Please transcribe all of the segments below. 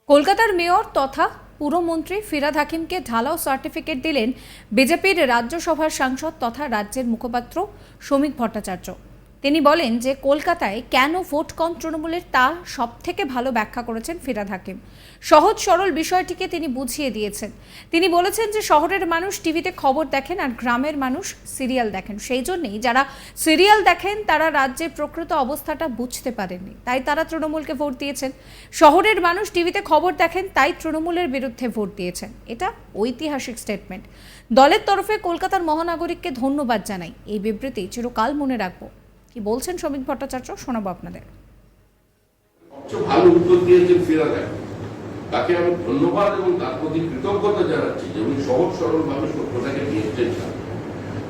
কলকাতার মেয়র তথা পুরমন্ত্রী ফিরহাদ হাকিমকে ঢালাও সার্টিফিকেট দিলেন বিজেপির রাজ্যসভার সাংসদ তথা রাজ্যের মুখপাত্র শ্রমিক ভট্টাচার্য। তিনি বলেন যে কলকাতায় কেন ভোট কম তৃণমূলের তা সব থেকে ভালো ব্যাখ্যা করেছেন ফিরহাদ হাকিম। সহজ সরল বিষয়টিকে তিনি বুঝিয়ে দিয়েছেন। তিনি বলেছেন যে শহরের মানুষ টিভিতে খবর দেখেন আর গ্রামের মানুষ সিরিয়াল দেখেন, সেই জন্যই যারা সিরিয়াল দেখেন তারা রাজ্যের প্রকৃত অবস্থাটা বুঝতে পারেননি, তাই তারা তৃণমূলকে ভোট দিয়েছেন। শহরের মানুষ টিভিতে খবর দেখেন তাই তৃণমূলের বিরুদ্ধে ভোট দিয়েছেন। এটা ঐতিহাসিক স্টেটমেন্ট। দলের তরফে কলকাতার মহানাগরিককে ধন্যবাদ জানাই, এই বিবৃতি চিরকাল মনে রাখবো। কি বলছেন শ্রমিক ভট্টাচার্য, শোনাবো আপনাদের। সবচেয়ে ভালো উত্তর দিয়েছেন ফিরহাদ হাকিম, তাকে আমি ধন্যবাদ এবং তার প্রতি কৃতজ্ঞতা জানাচ্ছি যে উনি সহজ সরল ভাবে সত্যটাকে নিয়েছেন।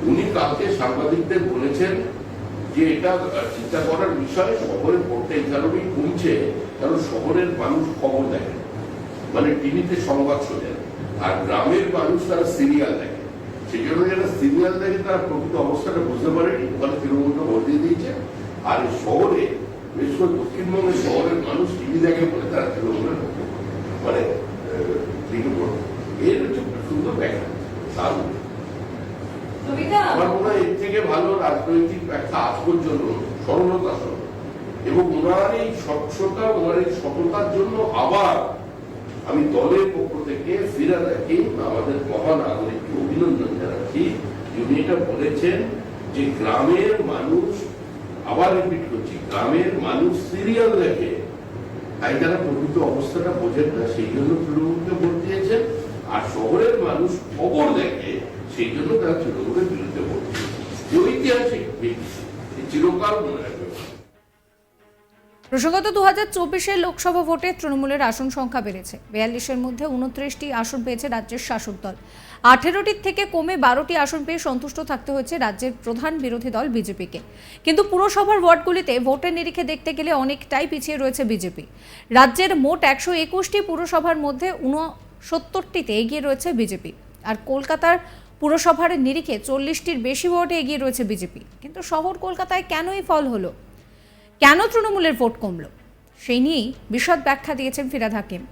উনি কালকে সাংবাদিকদের বলেছেন যে এটা চিন্তা করার বিষয়, শহরের ভোটটা এই কারণেই কমছে কারণ শহরের মানুষ খবর দেখে, মানে টিভিতে সংবাদ শোনেন, আর গ্রামের মানুষ তারা সিরিয়াল দেখে। সেই জন্য যারা সিরিয়াল দেখে তারা প্রকৃত অবস্থাটা বুঝতে পারেনি, ওখানে তৃণমূলকে ভোট দিয়ে দিয়েছে। আর এই শহরে, বিশেষ করে দক্ষিণবঙ্গের শহরের মানুষ টিভি দেখে বলে তারা তৃণমূলের মানে এর হচ্ছে সুন্দর ব্যাখ্যা। আমার মনে হয় এর থেকে ভালো রাজনৈতিক ব্যাখ্যা আজ পর্যন্ত সরলতা সরল, এবং ওনার এই স্বচ্ছতা, ওনার এই সততার জন্য আবার আমি দলের পক্ষ থেকে ফিরহাদ হাকিম আমাদের মহানাগরিককে অভিনন্দন জানাচ্ছি। উনি এটা বলেছেন যে গ্রামের মানুষ, আবার রিপিট করছি, গ্রামের মানুষ সিরিয়াল দেখে তাই তারা প্রকৃত অবস্থাটা বোঝেন না, সেই জন্য তৃণমূলকে ভোট দিয়েছেন। আর শহরের মানুষ খবর দেখে, সেই জন্য তারা তৃণমূলের বিরুদ্ধে ভোট দিয়েছে। ঐতিহাসিক চিরকাল মনে রাখবে। প্রসঙ্গত 2024-এর লোকসভা ভোটে তৃণমূলের আসন সংখ্যা বেড়েছে। 42-এর মধ্যে 29টি আসন পেয়েছে রাজ্যের শাসক দল। 18টির থেকে কমে 12টি আসন পেয়ে সন্তুষ্ট থাকতে হয়েছে রাজ্যের প্রধান বিরোধী দল বিজেপিকে। কিন্তু পুরসভার ওয়ার্ডগুলিতে ভোটের নিরিখে দেখতে গেলে অনেকটাই পিছিয়ে রয়েছে বিজেপি। রাজ্যের মোট 121টি পুরসভার মধ্যে 69টিতে এগিয়ে রয়েছে বিজেপি। আর কলকাতার পুরসভার নিরিখে 40টির বেশি ভোটে এগিয়ে রয়েছে বিজেপি। কিন্তু শহর কলকাতায় কেন এই ফল হলো, কেন তৃণমূলের ভোট কমল, সেই নিয়েই বিশদ ব্যাখ্যা দিয়েছেন ফিরহাদ হাকিম।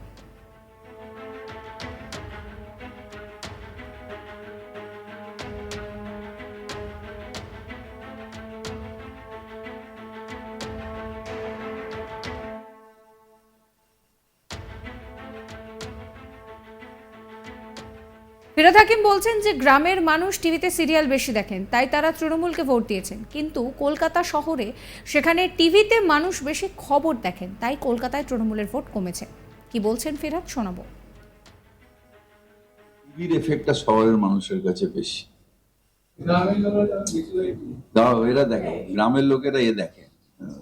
ফিরহাদ হাকিম বলছেন যে গ্রামের মানুষ টিভিতে সিরিয়াল বেশি দেখেন তাই তারা তৃণমূলকে ভোট দিয়েছেন, কিন্তু কলকাতা শহরে সেখানে টিভিতে মানুষ বেশি খবর দেখেন তাই কলকাতায় তৃণমূলের ভোট কমেছে। কি বলছেন ফিরহাদ, শোনাবো। টিভির এফেক্টটা শহরের মানুষের কাছে বেশি, এরা দেখে, গ্রামের লোকেরা দেখে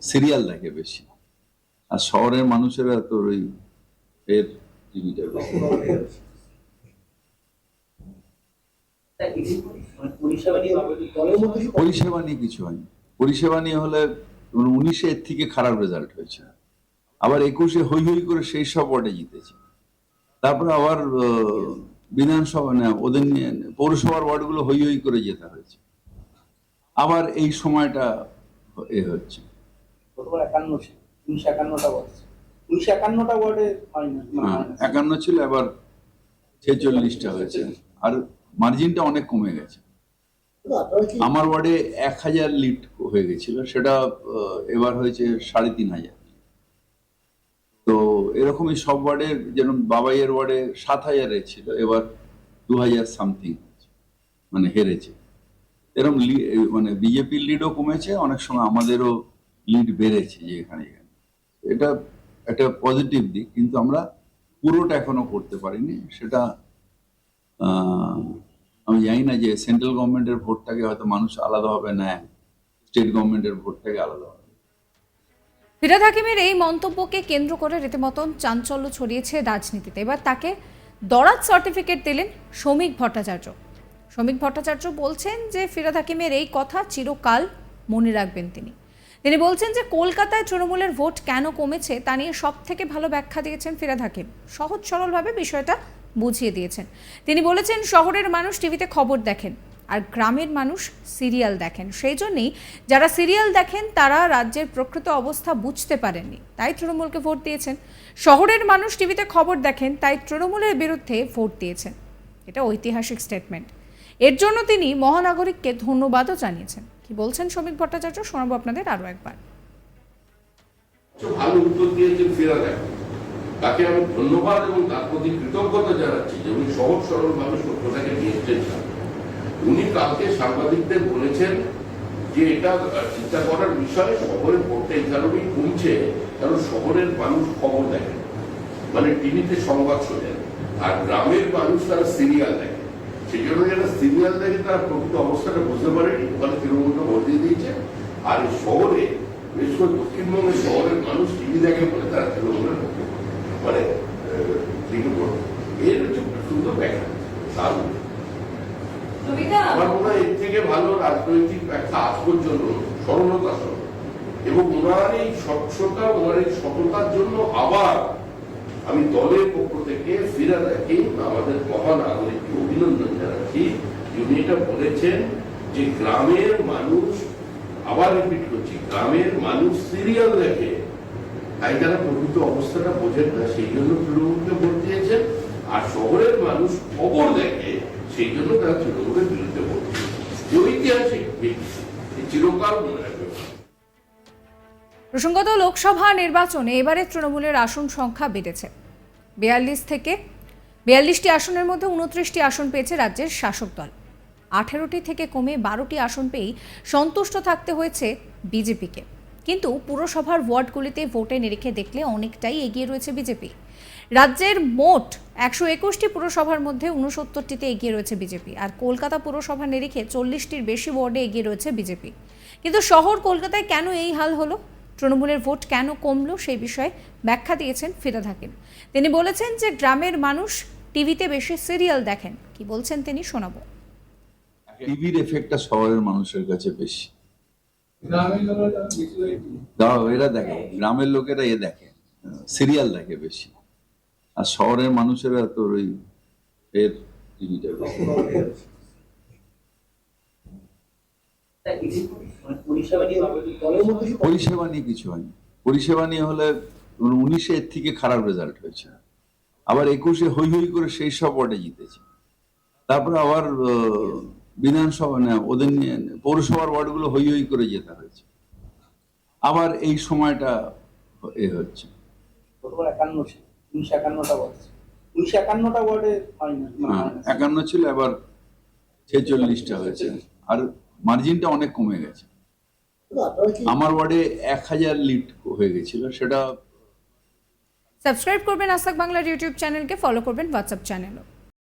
সিরিয়াল দেখে বেশি, আর শহরের মানুষেরা তো ওই এর টিভিটা বেশি। পরিষেবা নিয়ে কিছু হয়নি, পরিষেবা নিয়ে হলে 19-এ এর থেকে খারাপ রেজাল্ট হয়েছে, আবার 21-এ হই হই করে সেই সব ওয়ার্ডে জিতেছে, তারপরে আবার বিধানসভা না ওদের নিয়ে পৌরসভার ওয়ার্ডগুলো হই হই করে যেতে হয়েছে, আবার এই সময়টা এ হচ্ছে। 51 ছিল, এবার 46টা হয়েছে, আর মার্জিনটা অনেক কমে গেছে। আমার ওয়ার্ডে 1000 লিড হয়ে গেছিল, সেটা এবার হয়েছে 3500। তো এরকমই সব ওয়ার্ডে, যেরকম বাবাইয়ের ওয়ার্ডে 7000 ছিল, এবার 2000 সামথিং মানে হেরেছে। এরকম মানে বিজেপির লিডও কমেছে, অনেক সময় আমাদেরও লিড বেড়েছে যে এখানে। এটা একটা পজিটিভ দিক, কিন্তু আমরা পুরোটা এখনো করতে পারিনি। সেটা আমি জানি না যে সেন্ট্রাল গভর্নমেন্টের ভোটটাকে হয়তো মানুষ আলাদাভাবে নেয়, স্টেট গভর্নমেন্টের ভোটটাকে আলাদা হবে। ফিরহাদ হাকিমের এই মন্তব্যকে কেন্দ্র করে রীতিমতন চাঞ্চল্য ছড়িয়েছে রাজনীতিতে। এবার তাকে দরাজ সার্টিফিকেট দিলেন শ্রমিক ভট্টাচার্য। শ্রমিক ভট্টাচার্য বলছেন যে ফিরহাদ হাকিমের এই কথা চিরকাল মনে রাখবেন তিনি। তিনি বলছেন যে কলকাতায় তৃণমূলের ভোট কেন কমেছে তা নিয়ে সব থেকে ভালো ব্যাখ্যা দিয়েছেন ফিরহাদ হাকিম। সহজ সরলভাবে বিষয়টা বুঝিয়ে দিয়েছেন। তিনি বলেছেন শহরের মানুষ টিভিতে খবর দেখেন আর গ্রামের মানুষ সিরিয়াল দেখেন। সেই জন্যই যারা সিরিয়াল দেখেন তারা রাজ্যের প্রকৃত অবস্থা বুঝতে পারেননি, তাই তৃণমূলকে ভোট দিয়েছেন। শহরের মানুষ টিভিতে খবর দেখেন, তাই তৃণমূলের বিরুদ্ধে ভোট দিয়েছেন। এটা ঐতিহাসিক স্টেটমেন্ট। এর জন্য তিনি মহানাগরিককে ধন্যবাদও জানিয়েছেন। কি বলছেন শ্রমিক ভট্টাচার্য, শোনাবো আপনাদের আরও একবার। ভালো উত্তর দিয়েছেন ফিরাদ হাকিম, তাকে আমি ধন্যবাদ এবং তার প্রতি কৃতজ্ঞতা জানাচ্ছি যে উনি সহজ সরল ভাবে সত্যটাকে নিয়েছেন। উনি কালকে সাংবাদিকদের বলেছেন যে এটা চিন্তা করার বিষয়, শহরে ভোটটা এই কারণেই কমছে কারণ শহরের মানুষ খবর দেখেন, মানে টিভিতে সংবাদ শোনেন, আর গ্রামের মানুষ তারা সিরিয়াল দেখে। সেই জন্য যারা সিরিয়াল দেখে তারা প্রকৃত অবস্থাটা বুঝতে পারেনি, ওখানে তৃণমূলকে ভোট দিয়ে দিয়েছে। আর এই শহরে, বিশেষ করে দক্ষিণবঙ্গের শহরের মানুষ টিভি দেখে বলে তারা তৃণমূলের পক্ষে মানে এর হচ্ছে সুন্দর ব্যাখ্যা। আমার মনে হয় এর থেকে ভালো রাজনৈতিক ব্যাখ্যা আজ পর্যন্ত সরলতা সহ, এবং ওনার এই স্বচ্ছতা, ওনার এই সততার জন্য আবার আমি দলের পক্ষ থেকে ফিরাদ হাকিম আমাদের মহানাগরিককে অভিনন্দন জানাচ্ছি। উনি এটা বলেছেন যে গ্রামের মানুষ, আবার রিপিট করছি, গ্রামের মানুষ সিরিয়াল দেখে, তাই তারা প্রকৃত অবস্থাটা বোঝেন না, সেই জন্য তৃণমূলকে ভোট দিয়েছেন। আর শহরের মানুষ খবর দেখে, সেই জন্য তারা তৃণমূলের বিরুদ্ধে ভোট দিয়েছে। ঐতিহাসিক চিরকাল মনে রাখবে। প্রসঙ্গত, লোকসভা নির্বাচনে এবারে তৃণমূলের আসন সংখ্যা বেড়েছে। 42টি আসনের মধ্যে 29টি আসন পেয়েছে রাজ্যের শাসক দল। 18টি থেকে কমে 12টি আসন পেয়েই সন্তুষ্ট থাকতে হয়েছে বিজেপিকে। কিন্তু পুরসভার ওয়ার্ডগুলিতে ভোটে নিরিখে দেখলে অনেকটাই এগিয়ে রয়েছে বিজেপি। রাজ্যের মোট 121টি পুরসভার মধ্যে 69টিতে এগিয়ে রয়েছে বিজেপি, আর কলকাতা পুরসভার নিরিখে 40টির বেশি ওয়ার্ডে এগিয়ে রয়েছে বিজেপি। কিন্তু শহর কলকাতায় কেন এই হাল হলো, তৃণমূলের ভোট কেন কমলো, সেই বিষয়ে ব্যাখ্যা দিয়েছেন ফিরাদ হাকিম। তিনি বলেছেন যে গ্রামের মানুষ টিভিতে বেশি সিরিয়াল দেখেন। কি বলছেন তিনি, শোনাবো। টিভির এফেক্টটা শহরের মানুষের কাছে বেশি। এরা দেখে, গ্রামের লোকেরা দেখে, সিরিয়াল দেখে বেশি, আর শহরের মানুষেরা তো ওই এর টিভিটা পরিষেবা নিয়ে কিছু হয়নি। পরিষেবা নিয়ে হলে 19-এ এর থেকে খারাপ রেজাল্ট হয়েছে, আবার 21-এ হই হই করে সেই সব ওয়ার্ডে জিতেছে। তারপরে আবার বিধানসভা ওদের নিয়ে পৌরসভার ওয়ার্ডগুলো হই হই করে যেতে হয়েছে। আবার এই সময়টা এ হচ্ছে 51 ছিল, এবার 46টা হয়েছে, আর মার্জিনটা অনেক কমে গেছে। আমার ওয়ার্ডে 1000 লিড হয়ে গেছিল। সেটা সাবস্ক্রাইব করবেন আজ তাক বাংলার ইউটিউব চ্যানেলকে, ফলো করবেন হোয়াটসঅ্যাপ চ্যানেলও।